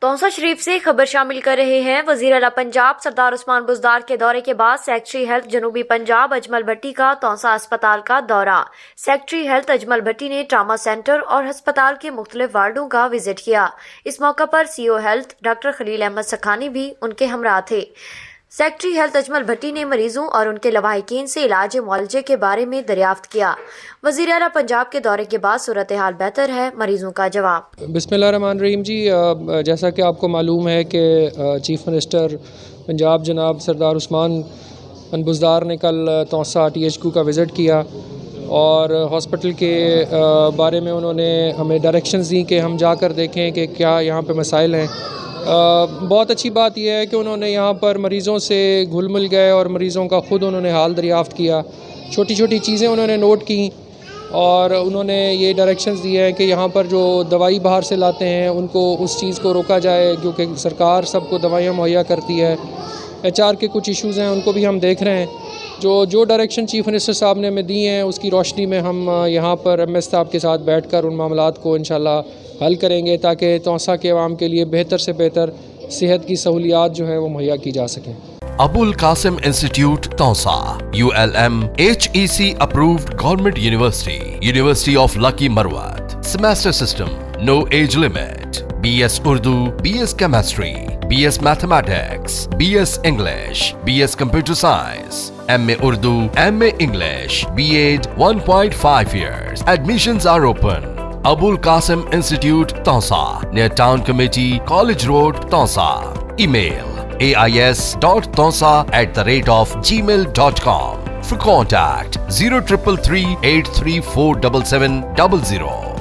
तौसा शरीफ से खबर शामिल कर रहे हैं। वजीर आला पंजाब सरदार उस्मान बुज़दार के दौरे के बाद सेक्रेटरी हेल्थ जनूबी पंजाब अजमल भट्टी का तौसा अस्पताल का दौरा। सेक्रेटरी हेल्थ अजमल भट्टी ने ट्रामा सेंटर और अस्पताल के मुख्तलिफ वार्डों का विजिट किया। इस मौका पर CO health doctor Khalil Ahmed Sakhani भी उनके हमरा थे। सेक्रेटरी हेल्थ अजमल भट्टी ने मरीजों और उनके लवाहिकीन से इलाज मुआलजे के बारे में दरियाफ्त किया। वज़ीर आला पंजाब के दौरे के बाद सूरत हाल बेहतर है, मरीजों का जवाब। बिस्मिल्लाहिर्रहमानिर्रहीम जी, जैसा कि आपको मालूम है कि चीफ मिनिस्टर पंजाब जनाब सरदार उस्मान बुज़दार ने कल तौसा THQ का विज़िट किया और हॉस्पिटल के बारे में उन्होंने हमें डायरेक्शंस दी कि हम जाकर देखें कि क्या यहाँ पे मसाइल हैं। बहुत अच्छी बात यह है कि उन्होंने यहाँ पर मरीज़ों से घुल मिल गए और मरीज़ों का ख़ुद उन्होंने हाल दरियाफ़्त किया। छोटी छोटी चीज़ें उन्होंने नोट की और उन्होंने ये डायरेक्शंस दिए हैं कि यहाँ पर जो दवाई बाहर से लाते हैं उनको उस चीज़ को रोका जाए, क्योंकि सरकार सबको दवाइयाँ मुहैया करती है। HR के कुछ इश्यूज़ हैं उनको भी हम देख रहे हैं। जो डायरेक्शन चीफ मिनिस्टर साहब ने हमें दी हैं उसकी रोशनी में हम यहाँ पर MS साहब के साथ बैठकर उन मामलात को इंशाल्लाह हल करेंगे ताकि तौसा के अवाम के लिए बेहतर से बेहतर सेहत की सहूलियात जो है वो मुहैया की जा सकें। Abul Qasim Institute, Tausa, ULM, HEC approved government university, University of Lucky Marwat. Semester system, no age limit. BS Urdu, BS Chemistry, BS Mathematics, BS English, BS Computer Science, MA Urdu, MA English, B.Ed 1.5 years. Admissions are open. Abul Qasim Institute, Tausa, near Town Committee, College Road, Tausa. Email ais.tausa@gmail.com. For contact 0333 8347700.